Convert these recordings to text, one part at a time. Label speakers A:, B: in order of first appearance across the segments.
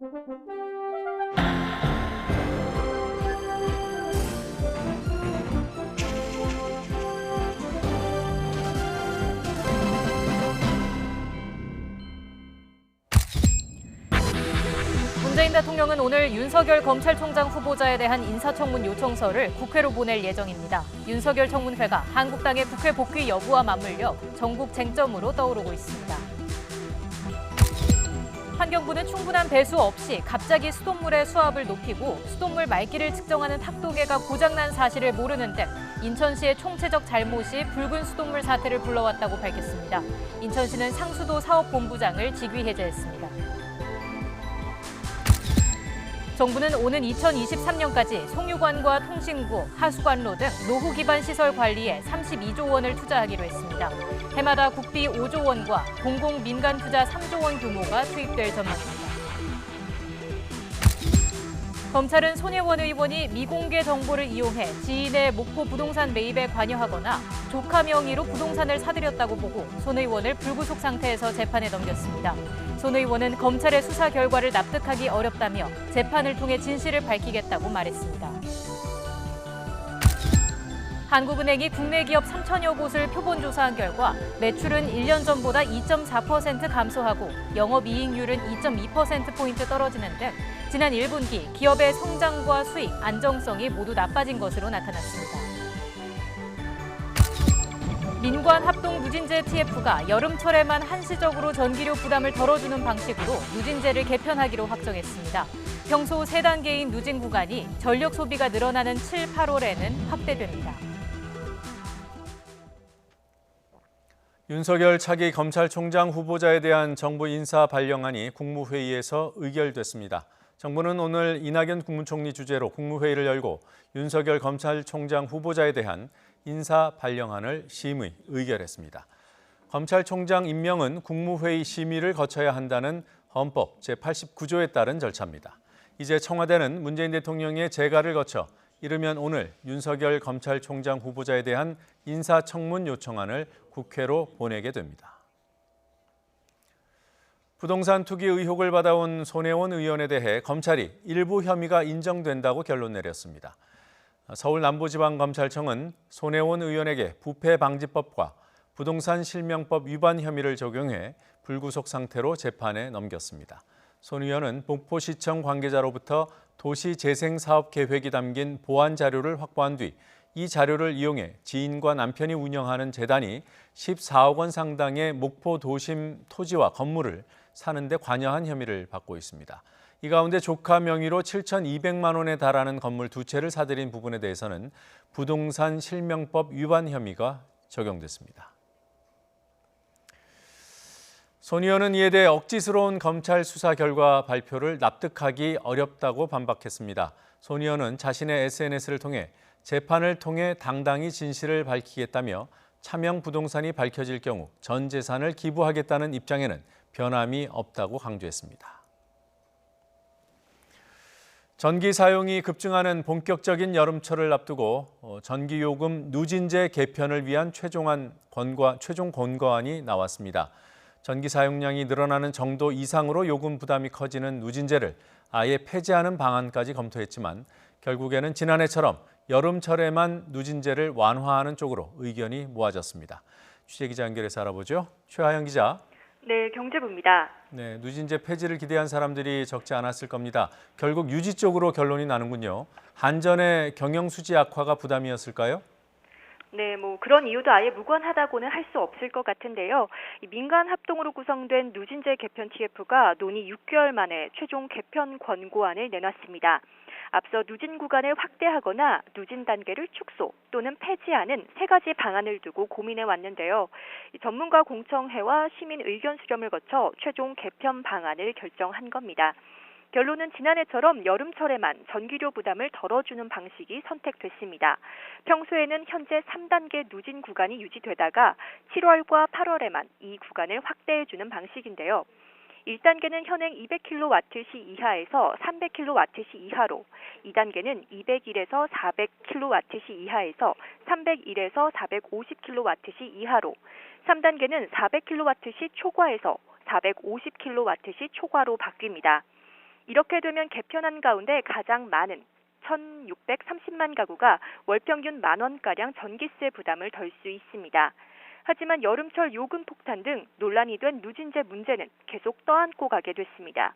A: 문재인 대통령은 오늘 윤석열 검찰총장 후보자에 대한 인사청문 요청서를 국회로 보낼 예정입니다. 윤석열 청문회가 한국당의 국회 복귀 여부와 맞물려 전국 쟁점으로 떠오르고 있습니다. 환경부는 충분한 배수 없이 갑자기 수돗물의 수압을 높이고 수돗물 맑기를 측정하는 탁도계가 고장난 사실을 모르는 등 인천시의 총체적 잘못이 붉은 수돗물 사태를 불러왔다고 밝혔습니다. 인천시는 상수도 사업본부장을 직위 해제했습니다. 정부는 오는 2023년까지 송유관과 통신구, 하수관로 등 노후 기반 시설 관리에 32조 원을 투자하기로 했습니다. 해마다 국비 5조 원과 공공 민간 투자 3조 원 규모가 투입될 전망입니다. 검찰은 손혜원 의원이 미공개 정보를 이용해 지인의 목포 부동산 매입에 관여하거나 조카 명의로 부동산을 사들였다고 보고 손 의원을 불구속 상태에서 재판에 넘겼습니다. 손 의원은 검찰의 수사 결과를 납득하기 어렵다며 재판을 통해 진실을 밝히겠다고 말했습니다. 한국은행이 국내 기업 3천여 곳을 표본 조사한 결과 매출은 1년 전보다 2.4% 감소하고 영업이익률은 2.2%포인트 떨어지는 등 지난 1분기 기업의 성장과 수익, 안정성이 모두 나빠진 것으로 나타났습니다. 민관 합동 누진제 TF가 여름철에만 한시적으로 전기료 부담을 덜어주는 방식으로 누진제를 개편하기로 확정했습니다. 평소 3단계인 누진 구간이 전력 소비가 늘어나는 7, 8월에는 확대됩니다.
B: 윤석열 차기 검찰총장 후보자에 대한 정부 인사 발령안이 국무회의에서 의결됐습니다. 정부는 오늘 이낙연 국무총리 주재로 국무회의를 열고 윤석열 검찰총장 후보자에 대한 인사 발령안을 심의, 의결했습니다. 검찰총장 임명은 국무회의 심의를 거쳐야 한다는 헌법 제89조에 따른 절차입니다. 이제 청와대는 문재인 대통령의 재가를 거쳐 이르면 오늘 윤석열 검찰총장 후보자에 대한 인사청문 요청안을 국회로 보내게 됩니다. 부동산 투기 의혹을 받아온 손혜원 의원에 대해 검찰이 일부 혐의가 인정된다고 결론 내렸습니다. 서울남부지방검찰청은 손혜원 의원에게 부패방지법과 부동산 실명법 위반 혐의를 적용해 불구속 상태로 재판에 넘겼습니다. 손 의원은 목포시청 관계자로부터 도시재생사업 계획이 담긴 보안 자료를 확보한 뒤 이 자료를 이용해 지인과 남편이 운영하는 재단이 14억 원 상당의 목포 도심 토지와 건물을 사는 데 관여한 혐의를 받고 있습니다. 이 가운데 조카 명의로 7,200만 원에 달하는 건물 2채를 사들인 부분에 대해서는 부동산 실명법 위반 혐의가 적용됐습니다. 손 의원은 이에 대해 억지스러운 검찰 수사 결과 발표를 납득하기 어렵다고 반박했습니다. 손 의원은 자신의 SNS를 통해 재판을 통해 당당히 진실을 밝히겠다며 차명 부동산이 밝혀질 경우 전 재산을 기부하겠다는 입장에는 변함이 없다고 강조했습니다. 전기 사용이 급증하는 본격적인 여름철을 앞두고 전기요금 누진제 개편을 위한 최종 권고안이 나왔습니다. 전기 사용량이 늘어나는 정도 이상으로 요금 부담이 커지는 누진제를 아예 폐지하는 방안까지 검토했지만 결국에는 지난해처럼 여름철에만 누진제를 완화하는 쪽으로 의견이 모아졌습니다. 취재기자 연결해서 알아보죠. 최하영 기자.
C: 네, 경제부입니다.
B: 네, 누진제 폐지를 기대한 사람들이 적지 않았을 겁니다. 결국 유지 쪽으로 결론이 나는군요. 한전의 경영 수지 악화가 부담이었을까요?
C: 네, 그런 이유도 아예 무관하다고는 할 수 없을 것 같은데요. 민간 합동으로 구성된 누진제 개편 TF가 논의 6개월 만에 최종 개편 권고안을 내놨습니다. 앞서 누진 구간을 확대하거나 누진 단계를 축소 또는 폐지하는 3가지 방안을 두고 고민해 왔는데요. 전문가 공청회와 시민 의견 수렴을 거쳐 최종 개편 방안을 결정한 겁니다. 결론은 지난해처럼 여름철에만 전기료 부담을 덜어주는 방식이 선택됐습니다. 평소에는 현재 3단계 누진 구간이 유지되다가 7월과 8월에만 이 구간을 확대해주는 방식인데요. 1단계는 현행 200kWh 이하에서 300kWh 이하로, 2단계는 201에서 400kWh 이하에서 301에서 450kWh 이하로, 3단계는 400kWh 초과에서 450kWh 초과로 바뀝니다. 이렇게 되면 개편한 가운데 가장 많은 1,630만 가구가 월 평균 만원가량 전기세 부담을 덜 수 있습니다. 하지만 여름철 요금 폭탄 등 논란이 된 누진제 문제는 계속 떠안고 가게 됐습니다.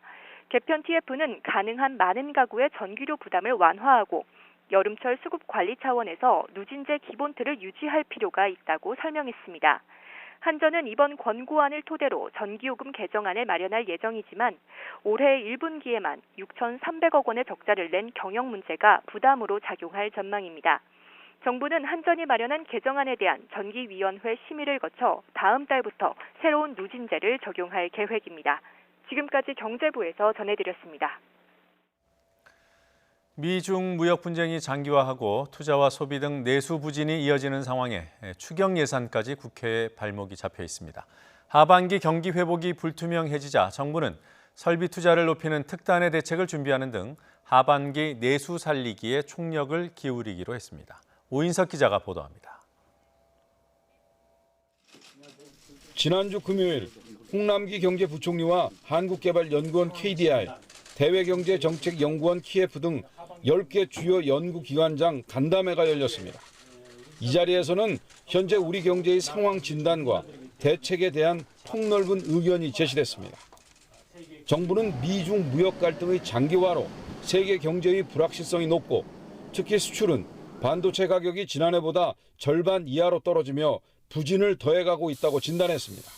C: 개편 TF는 가능한 많은 가구의 전기료 부담을 완화하고 여름철 수급 관리 차원에서 누진제 기본 틀을 유지할 필요가 있다고 설명했습니다. 한전은 이번 권고안을 토대로 전기요금 개정안을 마련할 예정이지만 올해 1분기에만 6,300억 원의 적자를 낸 경영 문제가 부담으로 작용할 전망입니다. 정부는 한전이 마련한 개정안에 대한 전기위원회 심의를 거쳐 다음 달부터 새로운 누진제를 적용할 계획입니다. 지금까지 경제부에서 전해드렸습니다.
B: 미중 무역 분쟁이 장기화하고 투자와 소비 등 내수 부진이 이어지는 상황에 추경 예산까지 국회에 발목이 잡혀 있습니다. 하반기 경기 회복이 불투명해지자 정부는 설비 투자를 높이는 특단의 대책을 준비하는 등 하반기 내수 살리기에 총력을 기울이기로 했습니다. 오인석 기자가 보도합니다.
D: 지난주 금요일 홍남기 경제부총리와 한국개발연구원 KDI, 대외경제정책연구원 KF 등 10개 주요 연구기관장 간담회가 열렸습니다. 이 자리에서는 현재 우리 경제의 상황 진단과 대책에 대한 폭넓은 의견이 제시됐습니다. 정부는 미중 무역 갈등의 장기화로 세계 경제의 불확실성이 높고 특히 수출은 반도체 가격이 지난해보다 절반 이하로 떨어지며 부진을 더해가고 있다고 진단했습니다.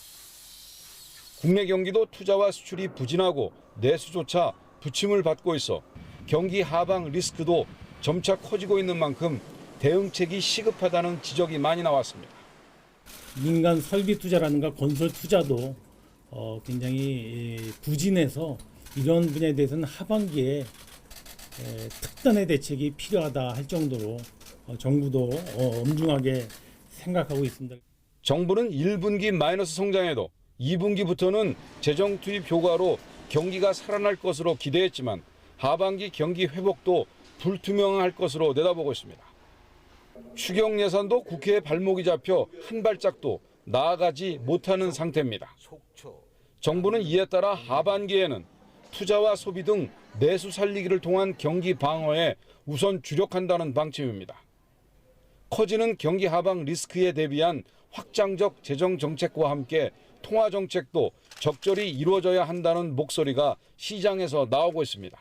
D: 국내 경기도 투자와 수출이 부진하고 내수조차 부침을 받고 있어 경기 하방 리스크도 점차 커지고 있는 만큼 대응책이 시급하다는 지적이 많이 나왔습니다.
E: 민간 설비 투자라든가 건설 투자도 굉장히 부진해서 이런 분야에 대해서는 하반기에 특단의 대책이 필요하다 할 정도로 정부도 엄중하게 생각하고 있습니다.
D: 정부는 1분기 마이너스 성장에도 2분기부터는 재정 투입 효과로 경기가 살아날 것으로 기대했지만 하반기 경기 회복도 불투명할 것으로 내다보고 있습니다. 추경 예산도 국회에 발목이 잡혀 한 발짝도 나아가지 못하는 상태입니다. 정부는 이에 따라 하반기에는 투자와 소비 등 내수 살리기를 통한 경기 방어에 우선 주력한다는 방침입니다. 커지는 경기 하방 리스크에 대비한 확장적 재정 정책과 함께 통화 정책도 적절히 이루어져야 한다는 목소리가 시장에서 나오고 있습니다.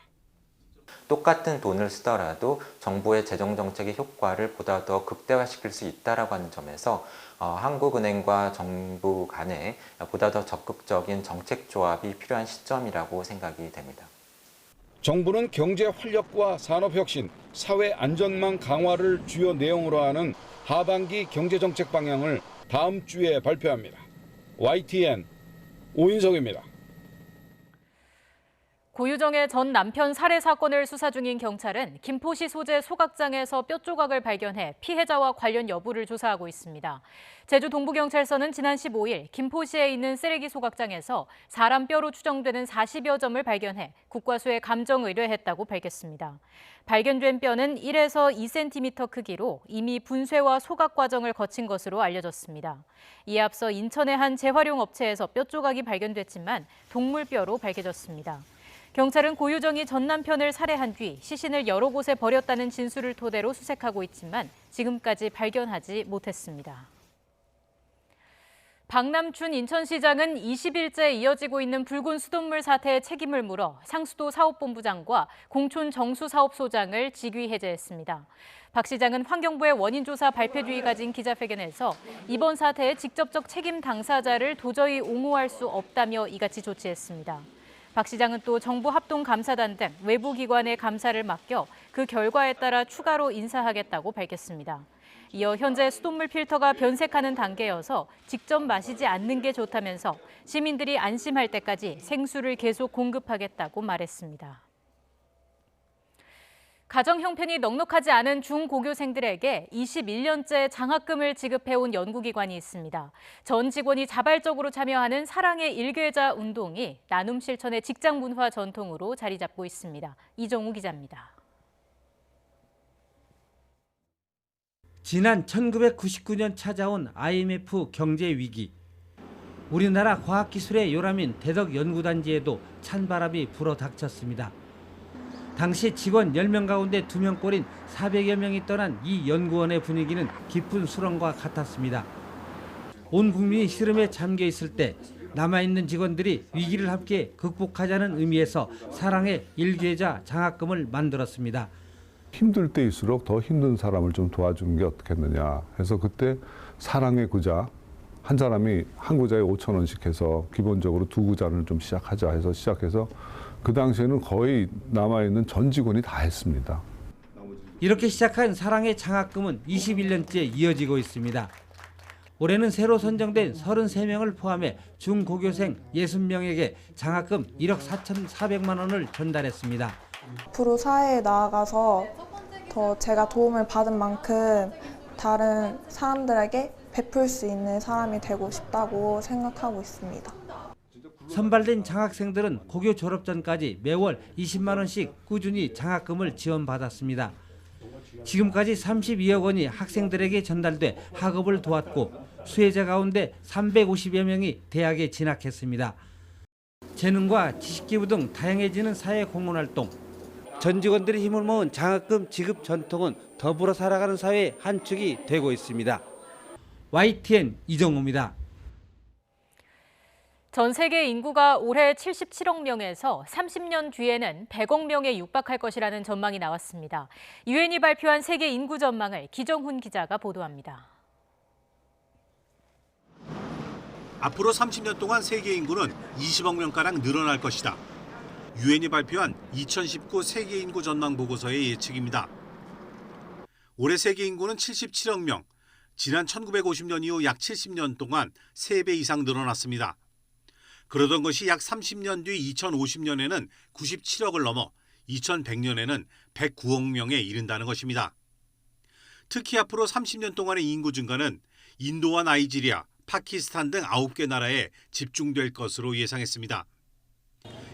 F: 똑같은 돈을 쓰더라도 정부의 재정 정책의 효과를 보다 더 극대화시킬 수 있다라고 하는 점에서 한국은행과 정부 간에 보다 더 적극적인 정책 조합이 필요한 시점이라고 생각이 됩니다.
D: 정부는 경제 활력과 산업혁신, 사회 안전망 강화를 주요 내용으로 하는 하반기 경제정책 방향을 다음 주에 발표합니다. YTN 오인석입니다.
A: 고유정의 전 남편 살해 사건을 수사 중인 경찰은 김포시 소재 소각장에서 뼈 조각을 발견해 피해자와 관련 여부를 조사하고 있습니다. 제주 동부경찰서는 지난 15일 김포시에 있는 쓰레기 소각장에서 사람 뼈로 추정되는 40여 점을 발견해 국과수에 감정 의뢰했다고 밝혔습니다. 발견된 뼈는 1에서 2cm 크기로 이미 분쇄와 소각 과정을 거친 것으로 알려졌습니다. 이에 앞서 인천의 한 재활용 업체에서 뼈 조각이 발견됐지만 동물뼈로 밝혀졌습니다. 경찰은 고유정이 전 남편을 살해한 뒤 시신을 여러 곳에 버렸다는 진술을 토대로 수색하고 있지만 지금까지 발견하지 못했습니다. 박남춘 인천시장은 20일째 이어지고 있는 붉은 수돗물 사태의 책임을 물어 상수도 사업본부장과 공촌 정수사업소장을 직위 해제했습니다. 박 시장은 환경부의 원인조사 발표 뒤 가진 기자회견에서 이번 사태의 직접적 책임 당사자를 도저히 옹호할 수 없다며 이같이 조치했습니다. 박 시장은 또 정부 합동감사단 등 외부 기관의 감사를 맡겨 그 결과에 따라 추가로 인사하겠다고 밝혔습니다. 이어 현재 수돗물 필터가 변색하는 단계여서 직접 마시지 않는 게 좋다면서 시민들이 안심할 때까지 생수를 계속 공급하겠다고 말했습니다. 가정 형편이 넉넉하지 않은 중고교생들에게 21년째 장학금을 지급해온 연구기관이 있습니다. 전 직원이 자발적으로 참여하는 사랑의 일궤자 운동이 나눔 실천의 직장 문화 전통으로 자리 잡고 있습니다. 이정우 기자입니다.
G: 지난 1999년 찾아온 IMF 경제 위기. 우리나라 과학기술의 요람인 대덕연구단지에도 찬바람이 불어닥쳤습니다. 당시 직원 10명 가운데 2명꼴인 400여 명이 떠난 이 연구원의 분위기는 깊은 수렁과 같았습니다. 온 국민이 시름에 잠겨 있을 때 남아있는 직원들이 위기를 함께 극복하자는 의미에서 사랑의 일계자 장학금을 만들었습니다.
H: 힘들 때일수록 더 힘든 사람을 좀 도와주는 게 어떻겠느냐 해서 그때 사랑의 구자 한 사람이 한 구자에 5,000원씩 해서 기본적으로 2구자를 좀 시작하자 해서 시작해서 그 당시에는 거의 남아있는 전 직원이 다 했습니다.
G: 이렇게 시작한 사랑의 장학금은 21년째 이어지고 있습니다. 올해는 새로 선정된 33명을 포함해 중고교생 60명에게 장학금 1억 4,400만 원을 전달했습니다.
I: 앞으로 사회에 나아가서 더 제가 도움을 받은 만큼 다른 사람들에게 베풀 수 있는 사람이 되고 싶다고 생각하고 있습니다.
G: 선발된 장학생들은 고교 졸업 전까지 매월 20만 원씩 꾸준히 장학금을 지원받았습니다. 지금까지 32억 원이 학생들에게 전달돼 학업을 도왔고 수혜자 가운데 350여 명이 대학에 진학했습니다. 재능과 지식기부 등 다양해지는 사회 공헌활동. 전 직원들이 힘을 모은 장학금 지급 전통은 더불어 살아가는 사회의 한 축이 되고 있습니다. YTN 이정우입니다.
A: 전 세계 인구가 올해 77억 명에서 30년 뒤에는 100억 명에 육박할 것이라는 전망이 나왔습니다. 유엔이 발표한 세계 인구 전망을 기정훈 기자가 보도합니다.
J: 앞으로 30년 동안 세계 인구는 20억 명가량 늘어날 것이다. 유엔이 발표한 2019 세계 인구 전망 보고서의 예측입니다. 올해 세계 인구는 77억 명, 지난 1950년 이후 약 70년 동안 3배 이상 늘어났습니다. 그러던 것이 약 30년 뒤 2050년에는 97억을 넘어 2100년에는 109억 명에 이른다는 것입니다. 특히 앞으로 30년 동안의 인구 증가는 인도와 나이지리아, 파키스탄 등 9개 나라에 집중될 것으로 예상했습니다.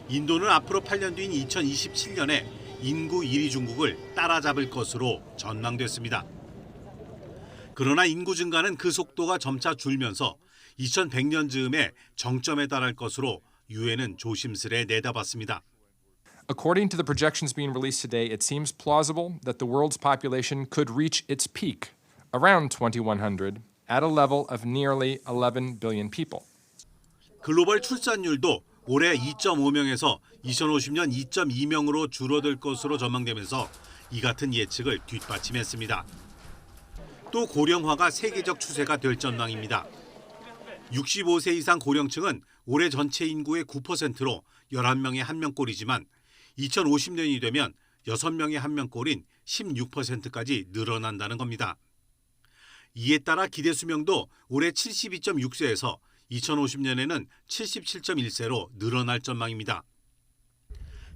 J: 인도는 앞으로 8년 뒤인 2027년에 인구 1위 중국을 따라잡을 것으로 전망됐습니다. 그러나 인구 증가는 그 속도가 점차 줄면서 2100년 즈음에 정점에 달할 것으로 유엔은 조심스레 내다봤습니다.
K: According to the projections being released today, it seems plausible that the world's population could reach its peak around 2100 at a level of nearly 11 billion people.
J: 글로벌 출산율도 올해 2.5명에서 2050년 2.2명으로 줄어들 것으로 전망되면서 이 같은 예측을 뒷받침했습니다. 또 고령화가 세계적 추세가 될 전망입니다. 65세 이상 고령층은 올해 전체 인구의 9%로 11명에 1명꼴이지만 2050년이 되면 6명에 1명꼴인 16%까지 늘어난다는 겁니다. 이에 따라 기대 수명도 올해 72.6세에서 2050년에는 77.1세로 늘어날 전망입니다.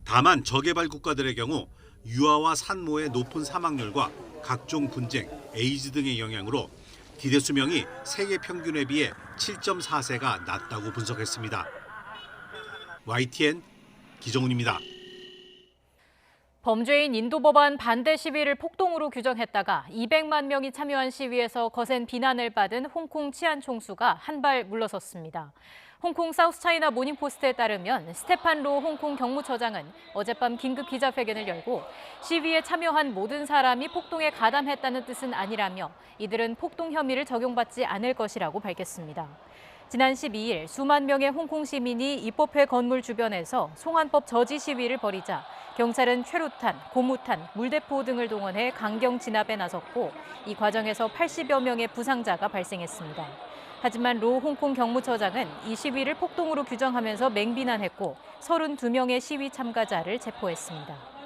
J: 다만 저개발 국가들의 경우 유아와 산모의 높은 사망률과 각종 분쟁, 에이즈 등의 영향으로 기대 수명이 세계 평균에 비해 7.4세가 낮다고 분석했습니다. YTN 기정훈입니다.
A: 범죄인 인도 법안 반대 시위를 폭동으로 규정했다가 200만 명이 참여한 시위에서 거센 비난을 받은 홍콩 치안 총수가 한 발 물러섰습니다. 홍콩 사우스차이나 모닝포스트에 따르면 스테판 로 홍콩 경무처장은 어젯밤 긴급 기자회견을 열고 시위에 참여한 모든 사람이 폭동에 가담했다는 뜻은 아니라며 이들은 폭동 혐의를 적용받지 않을 것이라고 밝혔습니다. 지난 12일 수만 명의 홍콩 시민이 입법회 건물 주변에서 송환법 저지 시위를 벌이자 경찰은 최루탄, 고무탄, 물대포 등을 동원해 강경 진압에 나섰고 이 과정에서 80여 명의 부상자가 발생했습니다. 하지만 로 홍콩 경무처장은 이 시위를 폭동으로 규정하면서 맹비난했고 32명의 시위 참가자를 체포했습니다.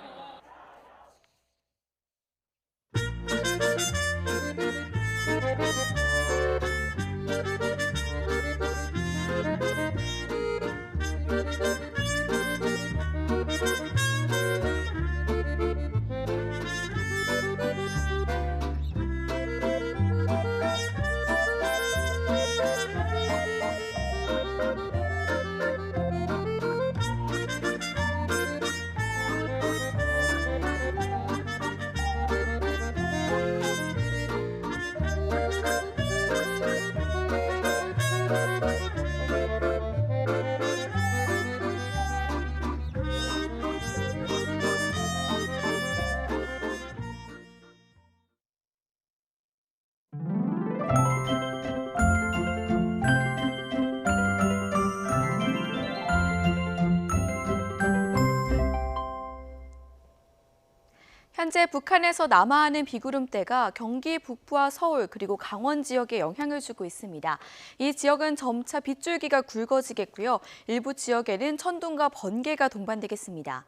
L: 현재 북한에서 남하하는 비구름대가 경기 북부와 서울 그리고 강원 지역에 영향을 주고 있습니다. 이 지역은 점차 빗줄기가 굵어지겠고요. 일부 지역에는 천둥과 번개가 동반되겠습니다.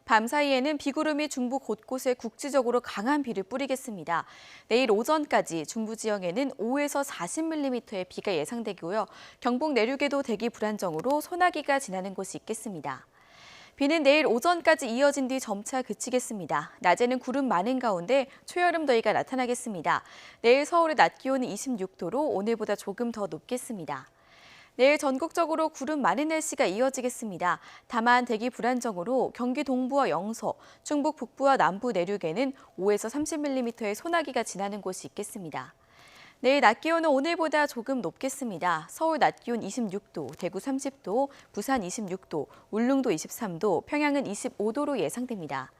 L: 밤 사이에는 비구름이 중부 곳곳에 국지적으로 강한 비를 뿌리겠습니다. 내일 오전까지 중부 지역에는 5에서 40mm의 비가 예상되고요. 경북 내륙에도 대기 불안정으로 소나기가 지나는 곳이 있겠습니다. 비는 내일 오전까지 이어진 뒤 점차 그치겠습니다. 낮에는 구름 많은 가운데 초여름 더위가 나타나겠습니다. 내일 서울의 낮 기온은 26도로 오늘보다 조금 더 높겠습니다. 내일 전국적으로 구름 많은 날씨가 이어지겠습니다. 다만 대기 불안정으로 경기 동부와 영서, 충북 북부와 남부 내륙에는 5에서 30mm의 소나기가 지나는 곳이 있겠습니다. 내일 낮 기온은 오늘보다 조금 높겠습니다. 서울 낮 기온 26도, 대구 30도, 부산 26도, 울릉도 23도, 평양은 25도로 예상됩니다.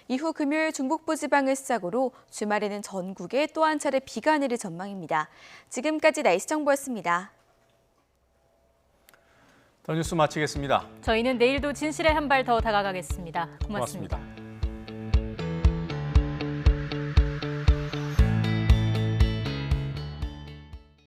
L: 이후 금요일 중북부 지방을 시작으로 주말에는 전국에 또 한 차례 비가 내릴 전망입니다. 지금까지 날씨 정보였습니다.
B: 더 뉴스 마치겠습니다.
A: 저희는 내일도 진실에 한 발 더 다가가겠습니다. 고맙습니다.
B: 고맙습니다.